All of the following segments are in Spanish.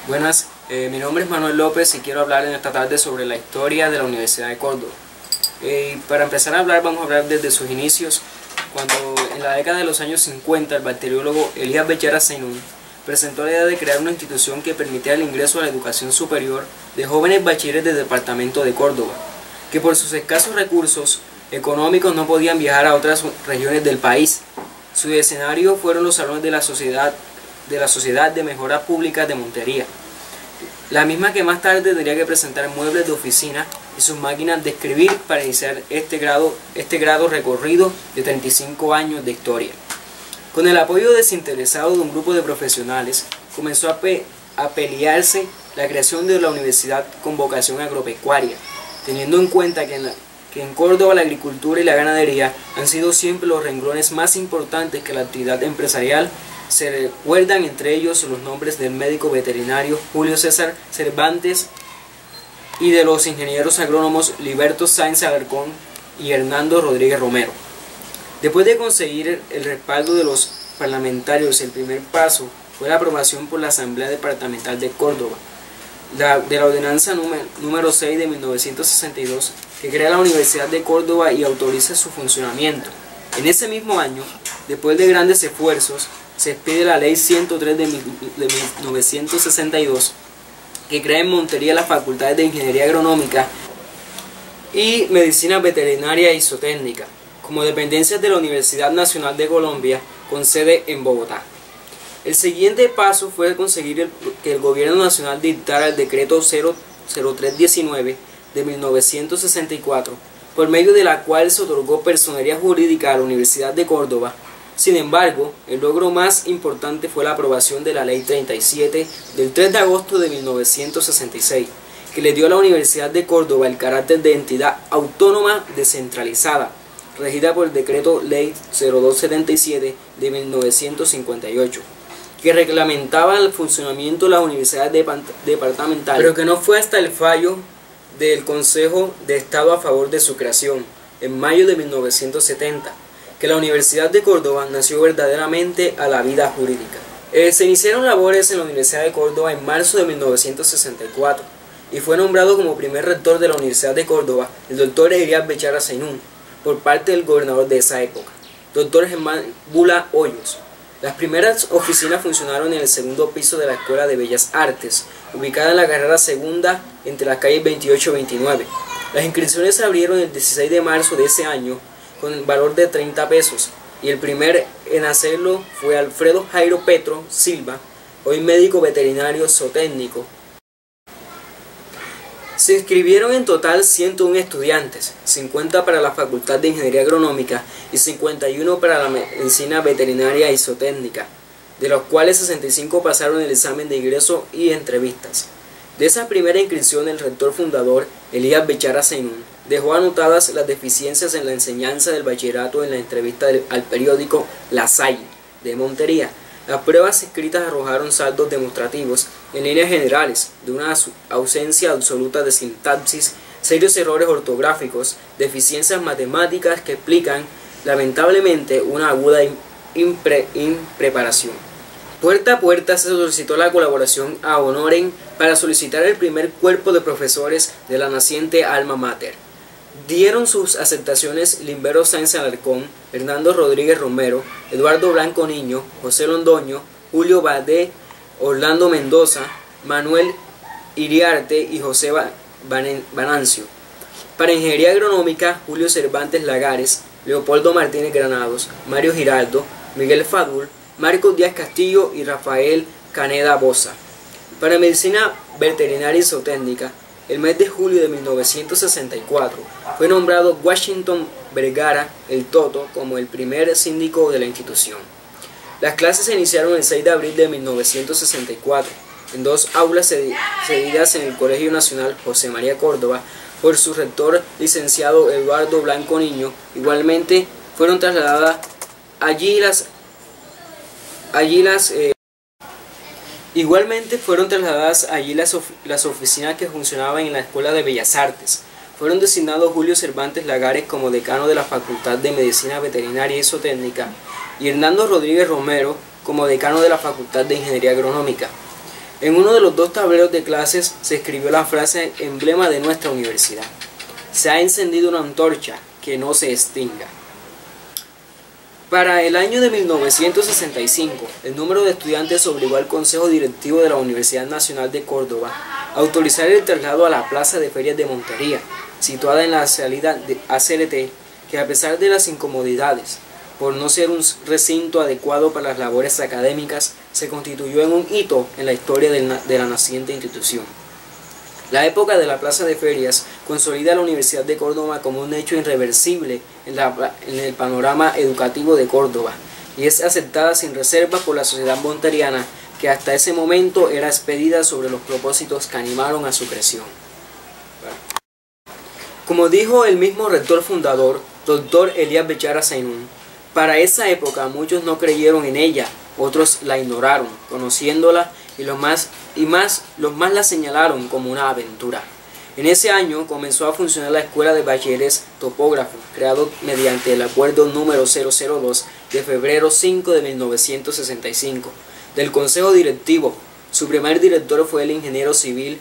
Buenas, mi nombre es Manuel López y quiero hablar en esta tarde sobre la historia de la Universidad de Córdoba. Para empezar a hablar, vamos a hablar desde sus inicios, cuando en la década de los años 50 el bacteriólogo Elías Béchara Seinún presentó la idea de crear una institución que permitiera el ingreso a la educación superior de jóvenes bachilleres del departamento de Córdoba, que por sus escasos recursos económicos no podían viajar a otras regiones del país. Su escenario fueron los salones de la Sociedad de Mejoras Públicas de Montería, la misma que más tarde tendría que presentar muebles de oficina y sus máquinas de escribir para iniciar este grado recorrido de 35 años de historia. Con el apoyo desinteresado de un grupo de profesionales, comenzó a pelearse la creación de la universidad con vocación agropecuaria, teniendo en cuenta que en Córdoba la agricultura y la ganadería han sido siempre los renglones más importantes que la actividad empresarial. Se recuerdan entre ellos los nombres del médico veterinario Julio César Cervantes y de los ingenieros agrónomos Liberto Sáenz Alarcón y Hernando Rodríguez Romero. Después de conseguir el respaldo de los parlamentarios, el primer paso fue la aprobación por la Asamblea Departamental de Córdoba de la ordenanza número 6 de 1962, que crea la Universidad de Córdoba y autoriza su funcionamiento. En ese mismo año, después de grandes esfuerzos, se expide la Ley 103 de 1962, que crea en Montería las facultades de Ingeniería Agronómica y Medicina Veterinaria y Zootécnica, como dependencias de la Universidad Nacional de Colombia, con sede en Bogotá. El siguiente paso fue conseguir que el Gobierno Nacional dictara el Decreto 0319 de 1964, por medio de la cual se otorgó personería jurídica a la Universidad de Córdoba. Sin embargo, el logro más importante fue la aprobación de la Ley 37 del 3 de agosto de 1966, que le dio a la Universidad de Córdoba el carácter de entidad autónoma descentralizada, regida por el Decreto Ley 0277 de 1958, que reglamentaba el funcionamiento de las universidades departamentales, pero que no fue hasta el fallo del Consejo de Estado a favor de su creación, en mayo de 1970, que la Universidad de Córdoba nació verdaderamente a la vida jurídica. Se iniciaron labores en la Universidad de Córdoba en marzo de 1964 y fue nombrado como primer rector de la Universidad de Córdoba el doctor Elías Béchara Seinún por parte del gobernador de esa época, doctor Germán Bula Hoyos. Las primeras oficinas funcionaron en el segundo piso de la Escuela de Bellas Artes, ubicada en la carrera segunda entre las calles 28 y 29. Las inscripciones se abrieron el 16 de marzo de ese año con el valor de 30 pesos, y el primer en hacerlo fue Alfredo Jairo Petro Silva, hoy médico veterinario zootécnico. Se inscribieron en total 101 estudiantes, 50 para la Facultad de Ingeniería Agronómica y 51 para la Medicina Veterinaria y Zootécnica, de los cuales 65 pasaron el examen de ingreso y entrevistas. De esa primera inscripción, el rector fundador, Elías Béchara Seinún, dejó anotadas las deficiencias en la enseñanza del bachillerato en la entrevista al periódico La Salle de Montería. Las pruebas escritas arrojaron saldos demostrativos, en líneas generales, de una ausencia absoluta de sintaxis, serios errores ortográficos, deficiencias matemáticas que explican, lamentablemente, una aguda impreparación. Puerta a puerta se solicitó la colaboración a Honoren para solicitar el primer cuerpo de profesores de la naciente alma mater. Dieron sus aceptaciones Liberto Sáenz Alarcón, Hernando Rodríguez Romero, Eduardo Blanco Niño, José Londoño, Julio Badé, Orlando Mendoza, Manuel Iriarte y José Banancio. Para Ingeniería Agronómica, Julio Cervantes Lagares, Leopoldo Martínez Granados, Mario Giraldo, Miguel Fadul, Marcos Díaz Castillo y Rafael Caneda Boza. Para Medicina Veterinaria y Zootécnica, el mes de julio de 1964 fue nombrado Washington Vergara el Toto como el primer síndico de la institución. Las clases se iniciaron el 6 de abril de 1964 en dos aulas cedidas en el Colegio Nacional José María Córdoba por su rector licenciado Eduardo Blanco Niño. Igualmente fueron trasladadas allí las oficinas que funcionaban en la Escuela de Bellas Artes. Fueron designados Julio Cervantes Lagares como decano de la Facultad de Medicina Veterinaria y Zootécnica y Hernando Rodríguez Romero como decano de la Facultad de Ingeniería Agronómica. En uno de los dos tableros de clases se escribió la frase emblema de nuestra universidad: se ha encendido una antorcha que no se extinga. Para el año de 1965, el número de estudiantes obligó al Consejo Directivo de la Universidad Nacional de Córdoba a autorizar el traslado a la Plaza de Ferias de Montería, situada en la salida de ACRT, que a pesar de las incomodidades, por no ser un recinto adecuado para las labores académicas, se constituyó en un hito en la historia de la naciente institución. La época de la Plaza de Ferias consolida a la Universidad de Córdoba como un hecho irreversible en el panorama educativo de Córdoba, y es aceptada sin reservas por la sociedad monteriana, que hasta ese momento era expedida sobre los propósitos que animaron a su creación. Como dijo el mismo rector fundador, Dr. Elías Bechara Zainún, para esa época muchos no creyeron en ella, otros la ignoraron, conociéndola, y los más la señalaron como una aventura. En ese año comenzó a funcionar la Escuela de Bachilleres Topógrafo, creado mediante el Acuerdo número 002 de febrero 5 de 1965 del Consejo Directivo. Su primer director fue el ingeniero civil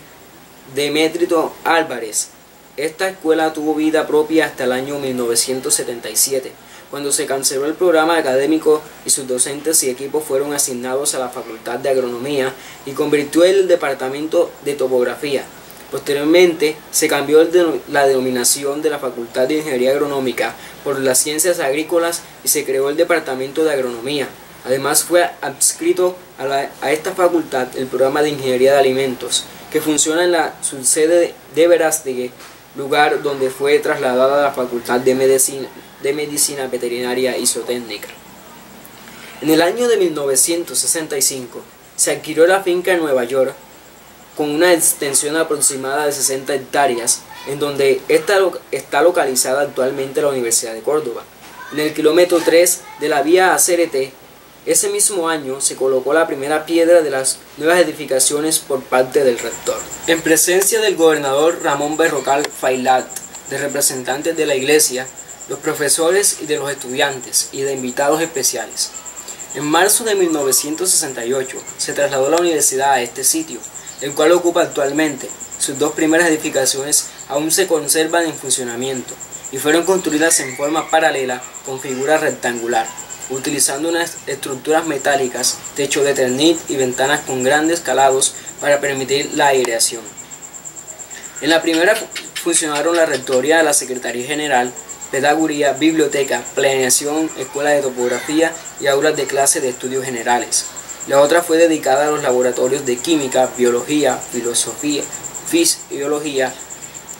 Demétrito Álvarez. Esta escuela tuvo vida propia hasta el año 1977, cuando se canceló el programa académico y sus docentes y equipos fueron asignados a la Facultad de Agronomía y convirtió el Departamento de Topografía. Posteriormente se cambió la denominación de la Facultad de Ingeniería Agronómica por las Ciencias Agrícolas y se creó el Departamento de Agronomía. Además fue adscrito a esta facultad el programa de Ingeniería de Alimentos, que funciona en la subsede de Verástegui, lugar donde fue trasladada a la Facultad de Medicina Veterinaria y Zootécnica. En el año de 1965 se adquirió la finca en Nueva York con una extensión aproximada de 60 hectáreas, en donde está localizada actualmente la Universidad de Córdoba. En el kilómetro 3 de la vía ACRT, ese mismo año se colocó la primera piedra de las nuevas edificaciones por parte del rector, en presencia del gobernador Ramón Berrocal Failat, de representantes de la iglesia, los profesores y de los estudiantes y de invitados especiales. En marzo de 1968 se trasladó la universidad a este sitio, el cual ocupa actualmente. Sus dos primeras edificaciones aún se conservan en funcionamiento y fueron construidas en forma paralela con figura rectangular, utilizando unas estructuras metálicas, techo de Eternit y ventanas con grandes calados para permitir la aireación. En la primera funcionaron la rectoría, la secretaría general, pedagogía, biblioteca, planeación, escuela de topografía y aulas de clase de estudios generales. La otra fue dedicada a los laboratorios de química, biología, filosofía, fisiología,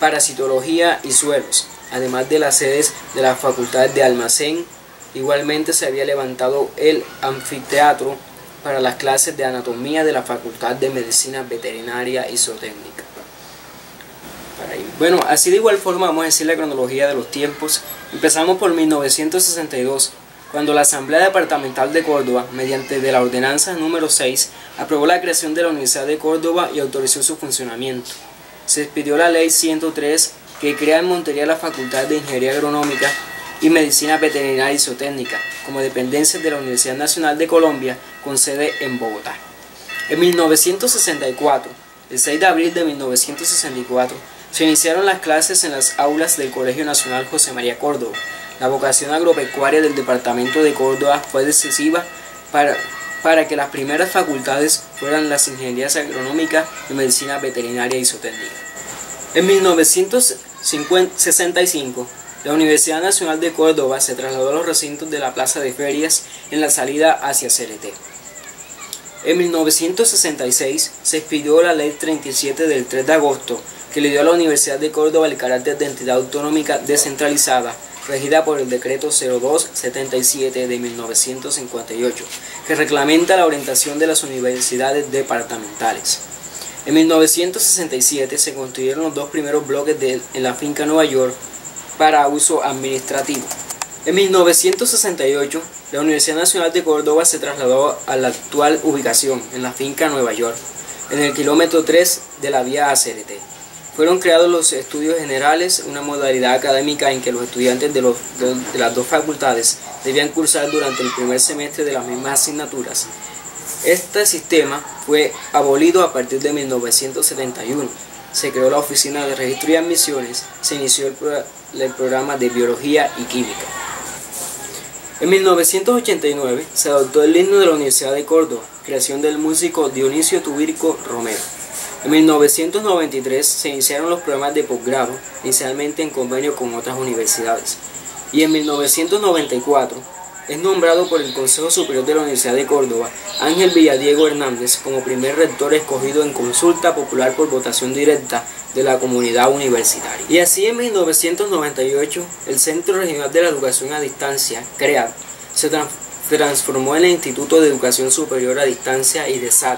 parasitología y suelos, además de las sedes de las facultades de Almacén. Igualmente se había levantado el anfiteatro para las clases de anatomía de la Facultad de Medicina Veterinaria y Zootécnica. Bueno, así de igual forma vamos a decir la cronología de los tiempos. Empezamos por 1962, cuando la Asamblea Departamental de Córdoba, mediante de la Ordenanza número 6, aprobó la creación de la Universidad de Córdoba y autorizó su funcionamiento. Se expidió la Ley 103, que crea en Montería la Facultad de Ingeniería Agronómica y Medicina Veterinaria y Zootécnica, como dependencias de la Universidad Nacional de Colombia, con sede en Bogotá. En 1964, el 6 de abril de 1964, se iniciaron las clases en las aulas del Colegio Nacional José María Córdoba. La vocación agropecuaria del departamento de Córdoba fue decisiva para que las primeras facultades fueran las ingenierías agronómicas y medicina veterinaria y zootécnica. En 1965, la Universidad Nacional de Córdoba se trasladó a los recintos de la Plaza de Ferias en la salida hacia CRT. En 1966 se expidió la Ley 37 del 3 de agosto, que le dio a la Universidad de Córdoba el carácter de entidad autonómica descentralizada, regida por el Decreto 0277 de 1958, que reglamenta la orientación de las universidades departamentales. En 1967 se construyeron los dos primeros bloques en la finca Nueva York para uso administrativo. En 1968, la Universidad Nacional de Córdoba se trasladó a la actual ubicación, en la finca Nueva York, en el kilómetro 3 de la vía ACRT. Fueron creados los estudios generales, una modalidad académica en que los estudiantes de las dos facultades debían cursar durante el primer semestre de las mismas asignaturas. Este sistema fue abolido a partir de 1971. Se creó la Oficina de Registro y Admisiones, se inició el programa de Biología y Química. En 1989 se adoptó el himno de la Universidad de Córdoba, creación del músico Dionisio Tubirco Romero. En 1993 se iniciaron los programas de posgrado, inicialmente en convenio con otras universidades. Y en 1994 es nombrado por el Consejo Superior de la Universidad de Córdoba Ángel Villadiego Hernández como primer rector escogido en consulta popular por votación directa de la comunidad universitaria. Y así en 1998 el Centro Regional de la Educación a Distancia, CREAD, se transformó en el Instituto de Educación Superior a Distancia y DESAD.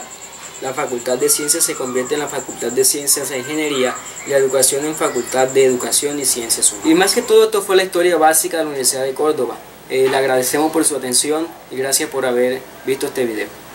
La Facultad de Ciencias se convierte en la Facultad de Ciencias e Ingeniería y la Educación en Facultad de Educación y Ciencias Humanas. Y más que todo, esto fue la historia básica de la Universidad de Córdoba. Le agradecemos por su atención y gracias por haber visto este video.